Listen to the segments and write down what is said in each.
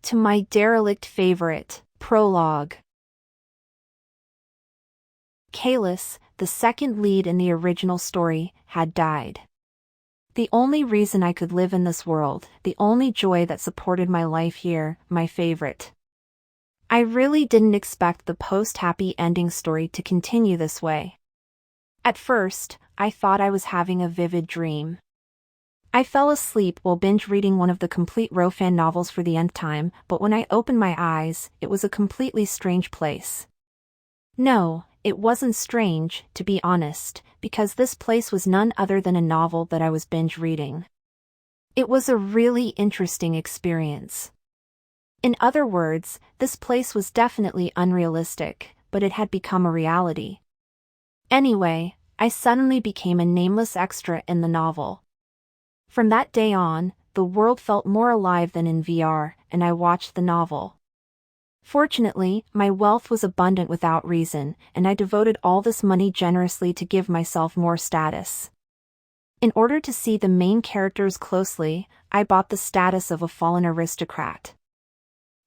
To my derelict favorite, Prologe. Caelus, the second lead in the original story, had died. The only reason I could live in this world, the only joy that supported my life here, my favorite. I really didn't expect the post-happy ending story to continue this way. At first, I thought I was having a vivid dream. I fell asleep while binge-reading one of the complete Rofan novels for the nth time, but when I opened my eyes, it was a completely strange place. No, it wasn't strange, to be honest, because this place was none other than a novel that I was binge-reading. It was a really interesting experience. In other words, this place was definitely unrealistic, but it had become a reality. Anyway, I suddenly became a nameless extra in the novel. From that day on, the world felt more alive than in VR, and I watched the novel. Fortunately, my wealth was abundant without reason, and I devoted all this money generously to give myself more status. In order to see the main characters closely, I bought the status of a fallen aristocrat.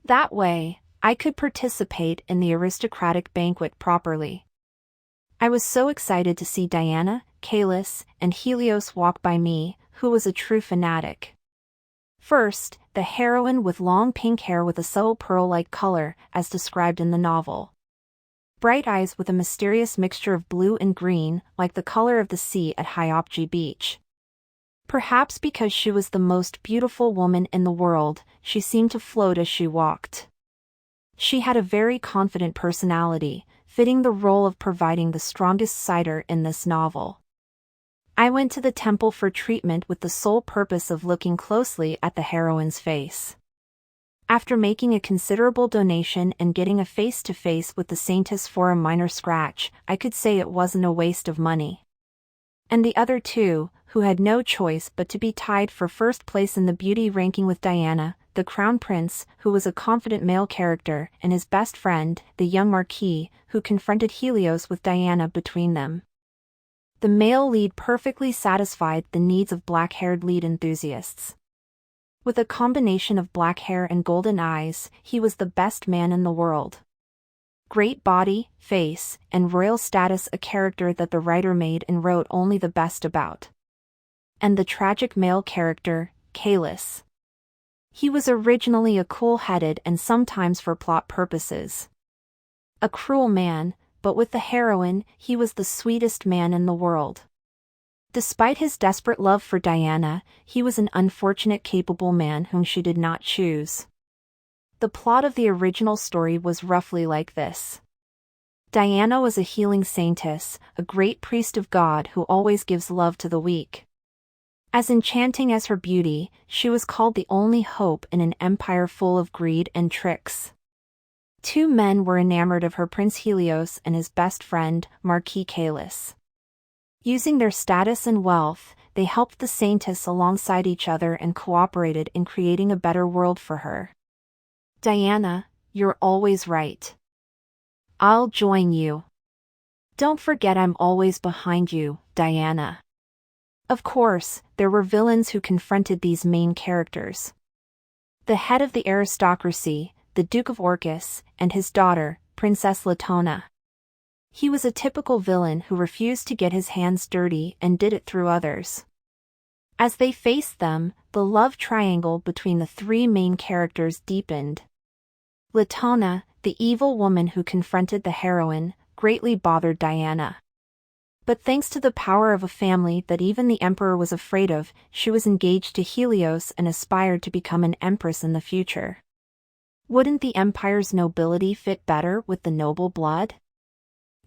That way, I could participate in the aristocratic banquet properly. I was so excited to see Diana, Caelus, and Helios walk by me, who was a true fanatic. First, the heroine with long pink hair with a subtle pearl-like color, as described in the novel. Bright eyes with a mysterious mixture of blue and green, like the color of the sea at Hyopji Beach. Perhaps because she was the most beautiful woman in the world, she seemed to float as she walked. She had a very confident personality, fitting the role of providing the strongest cider in this novel. I went to the temple for treatment with the sole purpose of looking closely at the heroine's face. After making a considerable donation and getting a face-to-face with the saintess for a minor scratch, I could say it wasn't a waste of money. And the other two, who had no choice but to be tied for first place in the beauty ranking with Diana, the crown prince, who was a confident male character, and his best friend, the young marquis, who confronted Helios with Diana between them. The male lead perfectly satisfied the needs of black-haired lead enthusiasts. With a combination of black hair and golden eyes, he was the best man in the world. Great body, face, and royal status, a character that the writer made and wrote only the best about. And the tragic male character, Caelus. He was originally a cool-headed and sometimes for plot purposes. A cruel man, but with the heroine, he was the sweetest man in the world. Despite his desperate love for Diana, he was an unfortunate capable man whom she did not choose. The plot of the original story was roughly like this. Diana was a healing saintess, a great priest of God who always gives love to the weak. As enchanting as her beauty, she was called the only hope in an empire full of greed and tricks. Two men were enamored of her, Prince Helios and his best friend, Marquis Caelus. Using their status and wealth, they helped the saintess alongside each other and cooperated in creating a better world for her. Diana, you're always right. I'll join you. Don't forget I'm always behind you, Diana. Of course, there were villains who confronted these main characters. The head of the aristocracy, the Duke of Orcus, and his daughter, Princess Latona. He was a typical villain who refused to get his hands dirty and did it through others. As they faced them, the love triangle between the three main characters deepened. Latona, the evil woman who confronted the heroine, greatly bothered Diana. But thanks to the power of a family that even the emperor was afraid of, she was engaged to Helios and aspired to become an empress in the future. Wouldn't the empire's nobility fit better with the noble blood?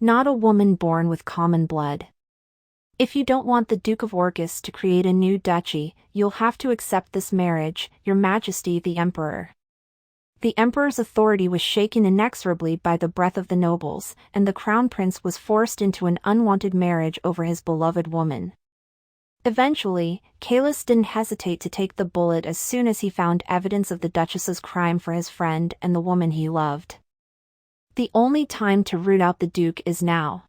Not a woman born with common blood. If you don't want the Duke of Orcus to create a new duchy, you'll have to accept this marriage, Your Majesty the Emperor. The emperor's authority was shaken inexorably by the breath of the nobles, and the crown prince was forced into an unwanted marriage over his beloved woman. Eventually, Caelus didn't hesitate to take the bullet as soon as he found evidence of the Duchess's crime for his friend and the woman he loved. The only time to root out the Duke is now.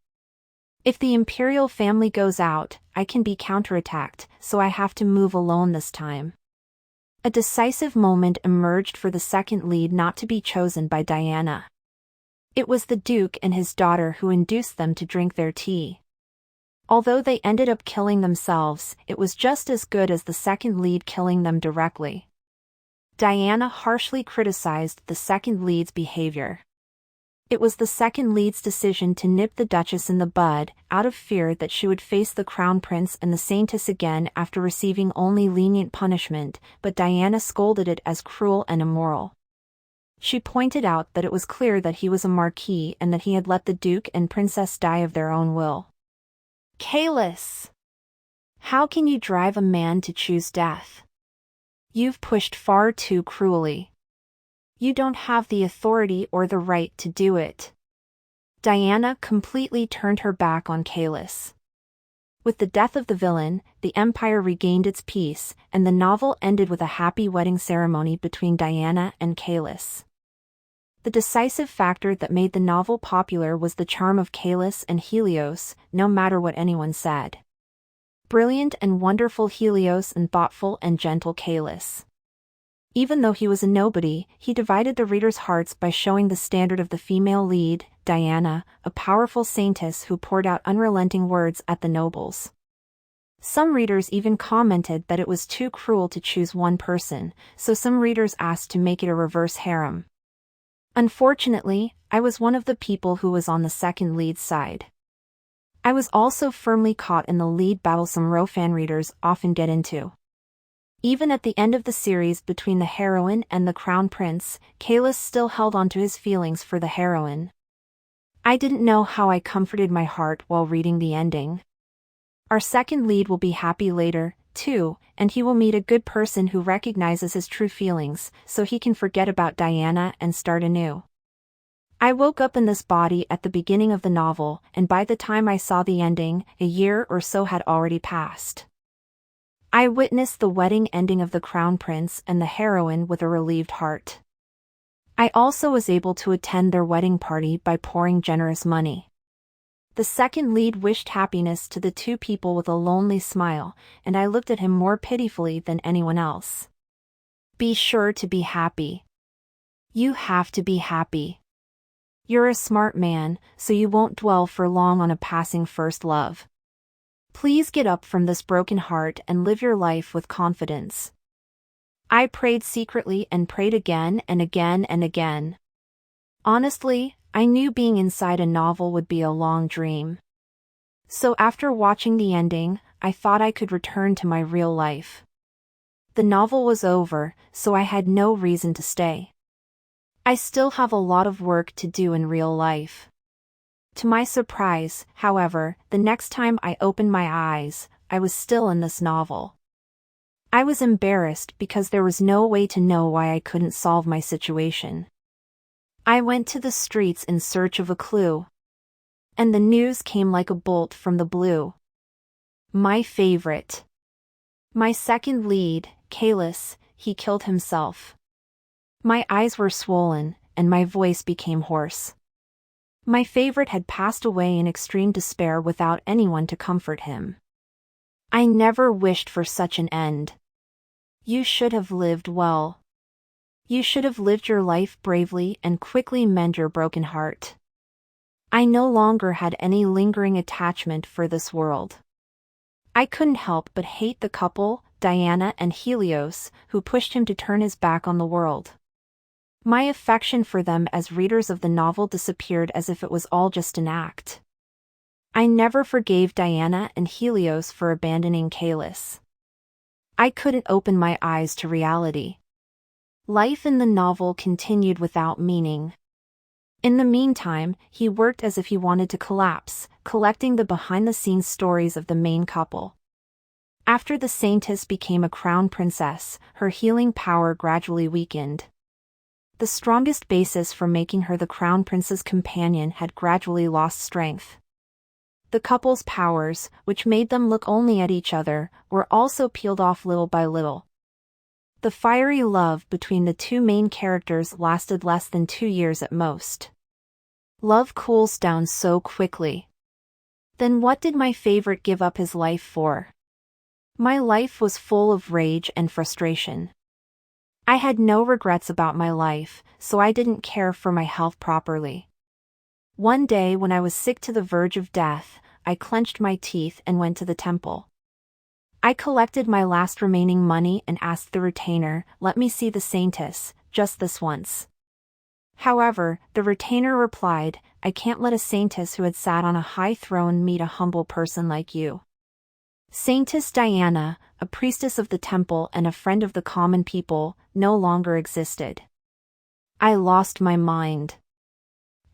If the imperial family goes out, I can be counterattacked, so I have to move alone this time. A decisive moment emerged for the second lead not to be chosen by Diana. It was the Duke and his daughter who induced them to drink their tea. Although they ended up killing themselves, it was just as good as the second lead killing them directly. Diana harshly criticized the second lead's behavior. It was the second lead's decision to nip the Duchess in the bud, out of fear that she would face the Crown Prince and the Saintess again after receiving only lenient punishment, but Diana scolded it as cruel and immoral. She pointed out that it was clear that he was a marquis and that he had let the Duke and Princess die of their own will. Caelus! How can you drive a man to choose death? You've pushed far too cruelly. You don't have the authority or the right to do it. Diana completely turned her back on Caelus. With the death of the villain, the Empire regained its peace, and the novel ended with a happy wedding ceremony between Diana and Caelus. The decisive factor that made the novel popular was the charm of Caelus and Helios, no matter what anyone said. Brilliant and wonderful Helios and thoughtful and gentle Caelus. Even though he was a nobody, he divided the reader's hearts by showing the standard of the female lead, Diana, a powerful saintess who poured out unrelenting words at the nobles. Some readers even commented that it was too cruel to choose one person, so some readers asked to make it a reverse harem. Unfortunately, I was one of the people who was on the second lead's side. I was also firmly caught in the lead battle some fan readers often get into. Even at the end of the series between the heroine and the Crown Prince, Caelus still held on to his feelings for the heroine. I didn't know how I comforted my heart while reading the ending. Our second lead will be happy later, too, and he will meet a good person who recognizes his true feelings, so he can forget about Diana and start anew. I woke up in this body at the beginning of the novel, and by the time I saw the ending, a year or so had already passed. I witnessed the wedding ending of the Crown Prince and the heroine with a relieved heart. I also was able to attend their wedding party by pouring generous money. The second lead wished happiness to the two people with a lonely smile, and I looked at him more pitifully than anyone else. Be sure to be happy. You have to be happy. You're a smart man, so you won't dwell for long on a passing first love. Please get up from this broken heart and live your life with confidence. I prayed secretly and prayed again and again and again. Honestly, I knew being inside a novel would be a long dream. So after watching the ending, I thought I could return to my real life. The novel was over, so I had no reason to stay. I still have a lot of work to do in real life. To my surprise, however, the next time I opened my eyes, I was still in this novel. I was embarrassed because there was no way to know why I couldn't solve my situation. I went to the streets in search of a clue. And the news came like a bolt from the blue. My favorite. My second lead, Caelus, he killed himself. My eyes were swollen, and my voice became hoarse. My favorite had passed away in extreme despair without anyone to comfort him. I never wished for such an end. You should have lived well. You should have lived your life bravely and quickly mend your broken heart. I no longer had any lingering attachment for this world. I couldn't help but hate the couple, Diana and Helios, who pushed him to turn his back on the world. My affection for them as readers of the novel disappeared as if it was all just an act. I never forgave Diana and Helios for abandoning Caelus. I couldn't open my eyes to reality. Life in the novel continued without meaning. In the meantime, he worked as if he wanted to collapse, collecting the behind-the-scenes stories of the main couple. After the Saintess became a crown princess, her healing power gradually weakened. The strongest basis for making her the crown prince's companion had gradually lost strength. The couple's powers, which made them look only at each other, were also peeled off little by little. The fiery love between the two main characters lasted less than 2 years at most. Love cools down so quickly. Then what did my favorite give up his life for? My life was full of rage and frustration. I had no regrets about my life, so I didn't care for my health properly. One day when I was sick to the verge of death, I clenched my teeth and went to the temple. I collected my last remaining money and asked the retainer, "Let me see the saintess, just this once." However, the retainer replied, "I can't let a saintess who had sat on a high throne meet a humble person like you." Saintess Diana, a priestess of the temple and a friend of the common people, no longer existed. I lost my mind.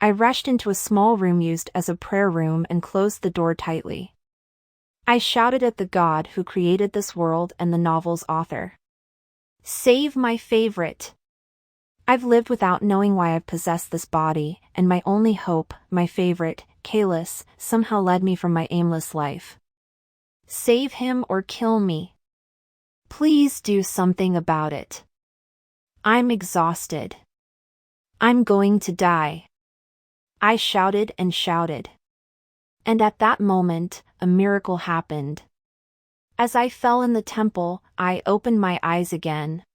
I rushed into a small room used as a prayer room and closed the door tightly. I shouted at the God who created this world and the novel's author. "Save my favorite! I've lived without knowing why I've possessed this body, and my only hope, my favorite, Caelus, somehow led me from my aimless life. Save him or kill me. Please do something about it. I'm exhausted. I'm going to die." I shouted and shouted. And at that moment, a miracle happened. As I fell in the temple, I opened my eyes again.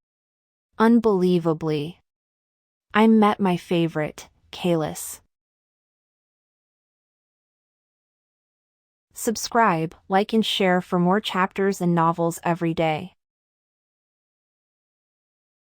Unbelievably, I met my favorite, Caelus. Subscribe, like and share for more chapters and novels every day.